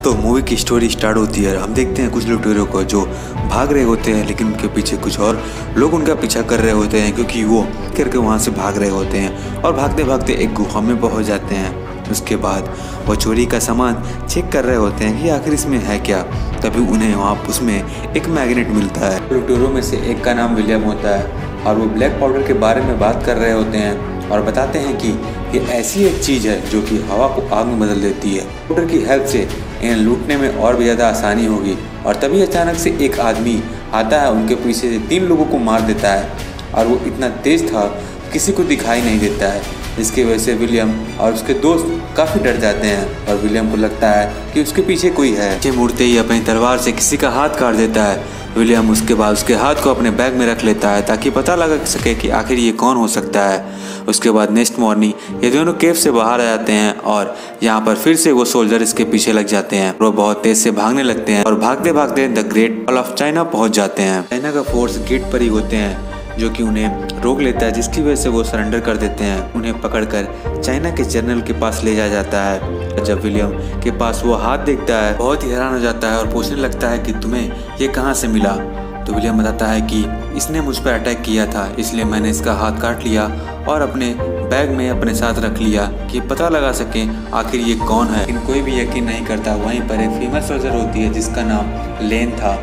तो मूवी की story start होती है। हम देखते हैं कुछ लुटेरों को जो भाग रहे होते हैं, लेकिन उनके पीछे कुछ और लोग उनका पीछा कर रहे होते हैं, क्योंकि वो करके वहाँ से भाग रहे होते हैं और भागते भागते एक गुफा में पहुँच जाते हैं। उसके बाद वो चोरी का सामान चेक कर रहे होते हैं कि आखिर इसमें है क्या। तभी उन्हें वहाँ उसमें एक मैग्नेट मिलता है। लुटेरों में से एक का नाम विलियम होता है और वो ब्लैक पाउडर के बारे में बात कर रहे होते हैं और बताते हैं कि ये ऐसी एक चीज़ है जो कि हवा को आग में बदल देती है। पाउडर की हेल्प से इन्हें लूटने में और भी ज़्यादा आसानी होगी। और तभी अचानक से एक आदमी आता है, उनके पीछे से 3 लोगों को मार देता है और वो इतना तेज़ था किसी को दिखाई नहीं देता है, जिसकी वजह से विलियम और उसके दोस्त काफ़ी डर जाते हैं और विलियम को लगता है कि उसके पीछे कोई है। पीछे मुड़ते ही अपनी तलवार से किसी का हाथ काट देता है। विलियम उसके बाद उसके हाथ को अपने बैग में रख लेता है ताकि पता लगा सके कि आखिर ये कौन हो सकता है। उसके बाद नेक्स्ट मॉर्निंग ये दोनों केव से बाहर आ जाते हैं और यहाँ पर फिर से वो सोल्जर इसके पीछे लग जाते हैं। वो बहुत तेज से भागने लगते हैं और भागते भागते the great wall of China पहुंच जाते हैं। चाइना का फोर्स गेट पर ही होते हैं जो कि उन्हें रोक लेता है, जिसकी वजह से वो सरेंडर कर देते हैं। उन्हें पकड़कर चाइना के जनरल के पास ले जाया जाता है। जब विलियम के पास वो हाथ देखता है, बहुत ही हैरान हो जाता है और पूछने लगता है कि तुम्हें ये कहाँ से मिला। तो विलियम बताता है कि इसने मुझ पर अटैक किया था, इसलिए मैंने इसका हाथ काट लिया और अपने बैग में अपने साथ रख लिया कि पता लगा सके आखिर ये कौन है। लेकिन कोई भी यकीन नहीं करता। वहीं पर एक फीमेल सोल्जर होती है जिसका नाम लेन था।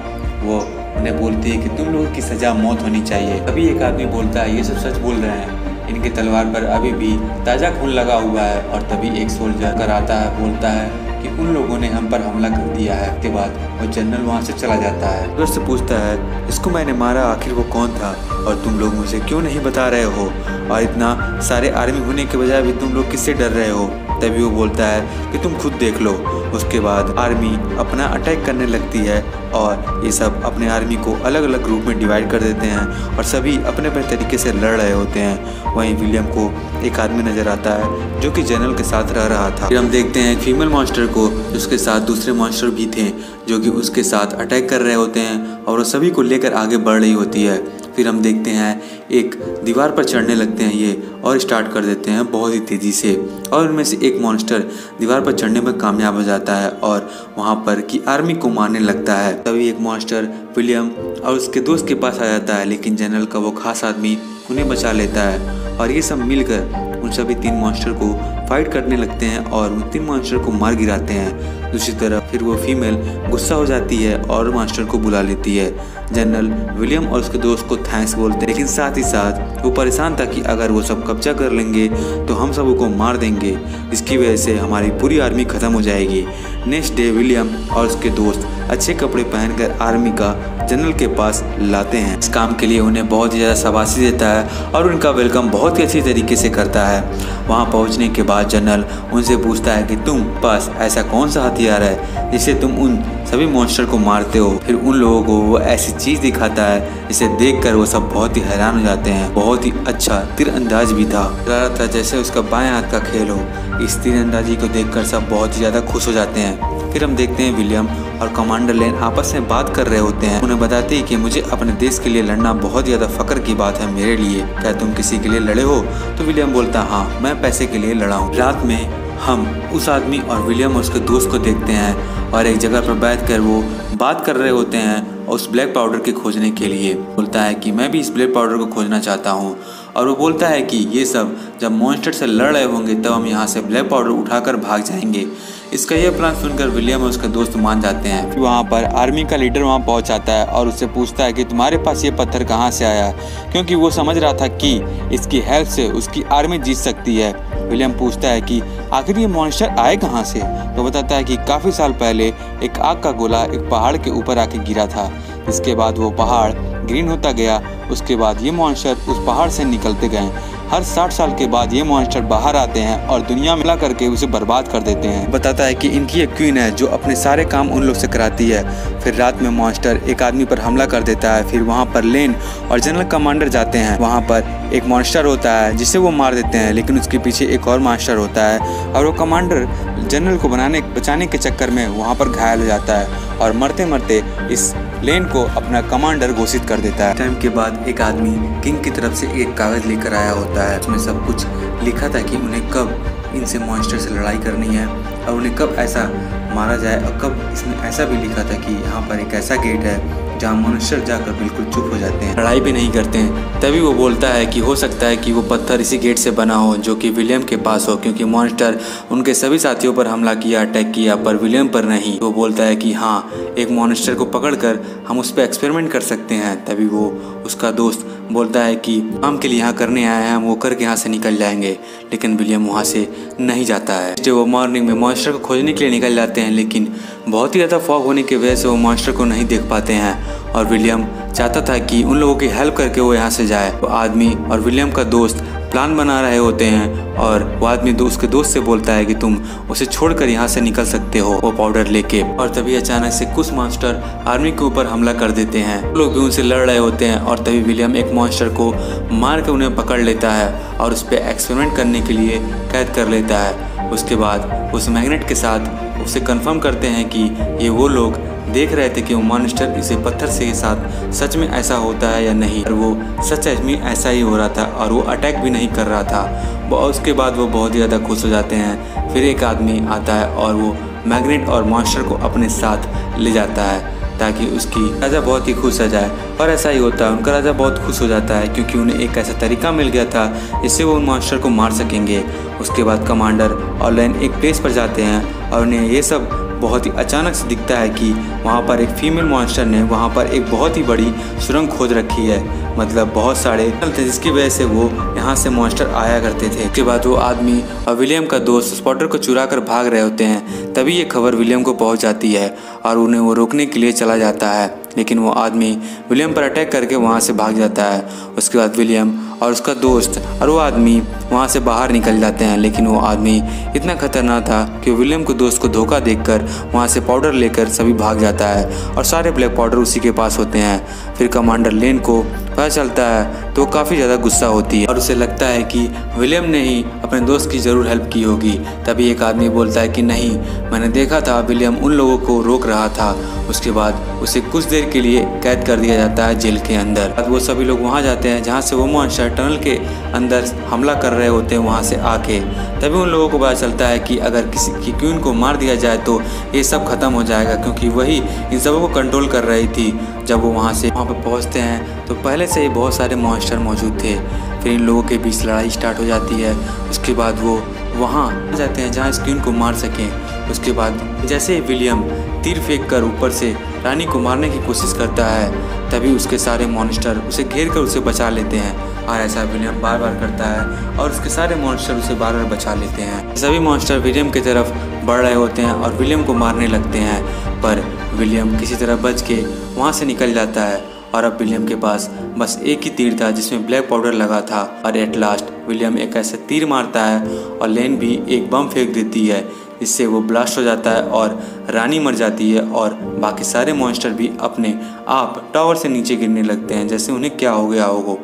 वो उन्हें बोलती है कि तुम लोगों की सजा मौत होनी चाहिए। अभी एक आदमी बोलता है ये सब सच बोल रहे हैं, इनके तलवार पर अभी भी ताज़ा खून लगा हुआ है। और तभी एक सोल्जर कर आता है, बोलता है कि उन लोगों ने हम पर हमला कर दिया है। उसके बाद वो जनरल वहाँ से चला जाता है। उधर से पूछता है इसको मैंने मारा, आखिर वो कौन था और तुम लोग मुझे क्यों नहीं बता रहे हो, और इतना सारे आर्मी होने के बजाय भी तुम लोग किससे डर रहे हो। तभी वो बोलता है कि तुम खुद देख लो। उसके बाद आर्मी अपना अटैक करने लगती है और ये सब अपने आर्मी को अलग अलग ग्रुप में डिवाइड कर देते हैं और सभी अपने अपने तरीके से लड़ रहे होते हैं। वहीं विलियम को एक आदमी नज़र आता है जो कि जनरल के साथ रह रहा था। फिर हम देखते हैं एक फीमेल मॉन्स्टर को, उसके साथ दूसरे मॉन्स्टर भी थे जो कि उसके साथ अटैक कर रहे होते हैं और वो सभी को लेकर आगे बढ़ रही होती है। फिर हम देखते हैं एक दीवार पर चढ़ने लगते हैं ये और स्टार्ट कर देते हैं बहुत ही तेज़ी से, और उनमें से एक मॉन्स्टर दीवार पर चढ़ने में कामयाब हो जाता है और वहाँ पर की आर्मी को मारने लगता है। तभी एक मॉन्स्टर विलियम और उसके दोस्त के पास आ जाता है, लेकिन जनरल का वो खास आदमी उन्हें बचा लेता है और ये सब मिलकर उन सभी 3 मॉन्स्टर को फाइट करने लगते हैं और उन 3 मॉन्स्टर को मार गिराते हैं। दूसरी तरफ फिर वो फीमेल गुस्सा हो जाती है और मॉन्स्टर को बुला लेती है। जनरल विलियम और उसके दोस्त को थैंक्स बोलते हैं, लेकिन साथ ही साथ वो परेशान था कि अगर वो सब कब्जा कर लेंगे तो हम सबको मार देंगे, इसकी वजह से हमारी पूरी आर्मी ख़त्म हो जाएगी। नेक्स्ट डे विलियम और उसके दोस्त अच्छे कपड़े पहनकर आर्मी का जनरल के पास लाते हैं। इस काम के लिए उन्हें बहुत ही ज़्यादा शाबाशी देता है और उनका वेलकम बहुत ही अच्छी तरीके से करता है। वहाँ पहुँचने के बाद जनरल उनसे पूछता है कि तुम पास ऐसा कौन सा हथियार है जिससे तुम उन सभी मॉन्स्टर को मारते हो। फिर उन लोगों को वो ऐसी चीज़ दिखाता है जिसे देखकर वो सब बहुत ही हैरान हो जाते हैं। बहुत ही अच्छा तीरंदाज भी था, लग रहा था जैसे उसका बाएं हाथ का खेल हो। इस तीरंदाजी को देखकर सब बहुत ही ज़्यादा खुश हो जाते हैं। फिर हम देखते हैं विलियम और कमांडर लेन आपस में बात कर रहे होते हैं। उन्हें बताते हैं कि मुझे अपने देश के लिए लड़ना बहुत ज़्यादा फ़ख्र की बात है मेरे लिए, क्या तुम किसी के लिए लड़े हो। तो विलियम बोलता हाँ, मैं पैसे के लिए लड़ा हूँ। रात में हम उस आदमी और विलियम और उसके दोस्त को देखते हैं और एक जगह पर बैठकर वो बात कर रहे होते हैं उस ब्लैक पाउडर के खोजने के लिए। बोलता है कि मैं भी इस ब्लैक पाउडर को खोजना चाहता हूँ, और वो बोलता है कि ये सब जब मॉन्स्टर से लड़ रहे होंगे तब हम यहाँ से ब्लैक पाउडर उठाकर भाग जाएंगे। इसका यह प्लान सुनकर विलियम और उसके दोस्त मान जाते हैं। वहाँ पर आर्मी का लीडर वहाँ पहुँच आता है और उससे पूछता है कि तुम्हारे पास ये पत्थर कहाँ से आया, क्योंकि वो समझ रहा था कि इसकी हेल्प से उसकी आर्मी जीत सकती है। विलियम पूछता है कि आखिर ये मॉन्स्टर आए कहाँ से। तो बताता है कि काफ़ी साल पहले एक आग का गोला एक पहाड़ के ऊपर आके गिरा था। इसके बाद वो पहाड़ ग्रीन होता गया। उसके बाद ये मॉन्स्टर उस पहाड़ से निकलते गए। हर 60 साल के बाद ये मॉन्स्टर बाहर आते हैं और दुनिया मिला करके उसे बर्बाद कर देते हैं। बताता है कि इनकी एक क्वीन है जो अपने सारे काम उन लोग से कराती है। फिर रात में मॉन्स्टर एक आदमी पर हमला कर देता है। फिर वहाँ पर लेन और जनरल कमांडर जाते हैं। वहाँ पर एक मॉन्स्टर होता है जिसे वो मार देते हैं, लेकिन उसके पीछे एक और मॉन्स्टर होता है और वो कमांडर जनरल को बचाने के चक्कर में वहाँ पर घायल हो जाता है और मरते मरते इस लेन को अपना कमांडर घोषित कर देता है। टाइम के बाद एक आदमी किंग की तरफ से एक कागज लेकर आया होता है। उसमें सब कुछ लिखा था कि उन्हें कब इनसे मॉन्स्टर से लड़ाई करनी है और उन्हें कब ऐसा मारा जाए। और कब इसने ऐसा भी लिखा था कि यहाँ पर एक ऐसा गेट है जहाँ मनुष्य जाकर बिल्कुल चुप हो जाते हैं, लड़ाई भी नहीं करते हैं। तभी वो बोलता है कि हो सकता है कि वो पत्थर इसी गेट से बना हो जो कि विलियम के पास हो, क्योंकि मॉन्स्टर उनके सभी साथियों पर हमला किया, अटैक किया, पर विलियम पर नहीं। वो बोलता है कि हाँ, एक मॉन्स्टर को पकड़कर हम उस पर एक्सपेरिमेंट कर सकते हैं। तभी वो उसका दोस्त बोलता है कि काम के लिए यहाँ करने आए हैं, हम वो करके यहाँ से निकल जाएंगे। लेकिन विलियम वहाँ से नहीं जाता है। जो वो मॉर्निंग में मॉन्स्टर को खोजने के लिए निकल जाते हैं, लेकिन बहुत ही ज़्यादा फॉग होने की वजह से वो मॉन्स्टर को नहीं देख पाते हैं। और विलियम चाहता था कि उन लोगों की हेल्प करके वो यहाँ से जाए। वो आदमी और विलियम का दोस्त प्लान बना रहे होते हैं और वो आदमी उसके दोस्त से बोलता है कि तुम उसे छोड़कर यहाँ से निकल सकते हो, वो पाउडर लेके। और तभी अचानक से कुछ मॉन्स्टर आर्मी के ऊपर हमला कर देते हैं। लोग भी उनसे लड़ रहे होते हैं और तभी विलियम एक मॉन्स्टर को मार के उन्हें पकड़ लेता है और उस पर एक्सपेरिमेंट करने के लिए कैद कर लेता है। उसके बाद उस मैग्नेट के साथ उसे कंफर्म करते हैं कि ये वो लोग देख रहे थे कि वो मॉन्स्टर इसे पत्थर से के साथ सच में ऐसा होता है या नहीं। और वो सच में ऐसा ही हो रहा था और वो अटैक भी नहीं कर रहा था। उसके बाद वो बहुत ही ज़्यादा खुश हो जाते हैं। फिर एक आदमी आता है और वो मैग्नेट और मॉन्स्टर को अपने साथ ले जाता है ताकि उसकी राजा बहुत ही खुश हो जाए। और ऐसा ही होता है, उनका राजा बहुत खुश हो जाता है क्योंकि उन्हें एक ऐसा तरीका मिल गया था जिससे वो उन मॉन्स्टर को मार सकेंगे। उसके बाद कमांडर और लेन एक प्लेस पर जाते हैं और उन्हें ये सब बहुत ही अचानक से दिखता है कि वहाँ पर एक फीमेल मॉन्स्टर ने वहाँ पर एक बहुत ही बड़ी सुरंग खोद रखी है। मतलब बहुत सारे थे जिसकी वजह से वो यहाँ से मॉन्स्टर आया करते थे। उसके बाद वो आदमी और विलियम का दोस्त स्पॉटर को चुरा कर भाग रहे होते हैं। तभी ये खबर विलियम को पहुँच जाती है और उन्हें वो रोकने के लिए चला जाता है, लेकिन वो आदमी विलियम पर अटैक करके वहाँ से भाग जाता है। उसके बाद विलियम और उसका दोस्त और वो आदमी वहाँ से बाहर निकल जाते हैं, लेकिन वो आदमी इतना खतरनाक था कि विलियम को दोस्त को धोखा देकर वहाँ से पाउडर लेकर सभी भाग जाता है और सारे ब्लैक पाउडर उसी के पास होते हैं। फिर कमांडर लेन को पता चलता है तो वो काफ़ी ज़्यादा गुस्सा होती है और उसे लगता है कि विलियम ने ही अपने दोस्त की ज़रूर हेल्प की होगी। तभी एक आदमी बोलता है कि नहीं, मैंने देखा था विलियम उन लोगों को रोक रहा था। उसके बाद उसे कुछ देर के लिए कैद कर दिया जाता है जेल के अंदर। अब वो सभी लोग वहाँ जाते हैं जहाँ से वो मॉन्स्टर टनल के अंदर हमला कर रहे होते हैं वहाँ से आके। तभी उन लोगों को पता चलता है कि अगर किसी की क्वीन को मार दिया जाए तो ये सब खत्म हो जाएगा, क्योंकि वही इन सबों को कंट्रोल कर रही थी। जब वो वहाँ पर पहुँचते हैं तो पहले से ही बहुत सारे मॉन्स्टर मौजूद थे। फिर इन लोगों के बीच लड़ाई स्टार्ट हो जाती है। उसके बाद वो वहाँ जाते हैं जहाँ इस क्वीन को मार सकें। उसके बाद जैसे ही विलियम तीर फेंक कर ऊपर से रानी को मारने की कोशिश करता है, तभी उसके सारे मॉन्स्टर उसे घेर कर उसे बचा लेते हैं। और ऐसा विलियम बार बार करता है और उसके सारे मॉन्स्टर उसे बार बार बचा लेते हैं। सभी मॉन्स्टर विलियम की तरफ बढ़ रहे होते हैं और विलियम को मारने लगते हैं, पर विलियम किसी तरह बच के वहाँ से निकल जाता है। और अब विलियम के पास बस एक ही तीर था जिसमें ब्लैक पाउडर लगा था। और एट लास्ट विलियम एक ऐसे तीर मारता है और लेन भी एक बम फेंक देती है, इससे वो ब्लास्ट हो जाता है और रानी मर जाती है और बाकी सारे मॉन्स्टर भी अपने आप टावर से नीचे गिरने लगते हैं जैसे उन्हें क्या हो गया होगा।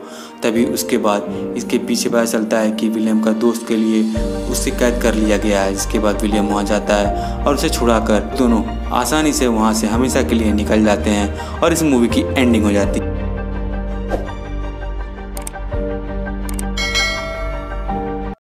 तभी उसके बाद इसके पीछे पता चलता है कि विलियम का दोस्त के लिए उससे कैद कर लिया गया है। जिसके बाद विलियम वहाँ जाता है और उसे छुड़ाकर दोनों आसानी से वहाँ से हमेशा के लिए निकल जाते हैं और इस मूवी की एंडिंग हो जाती है।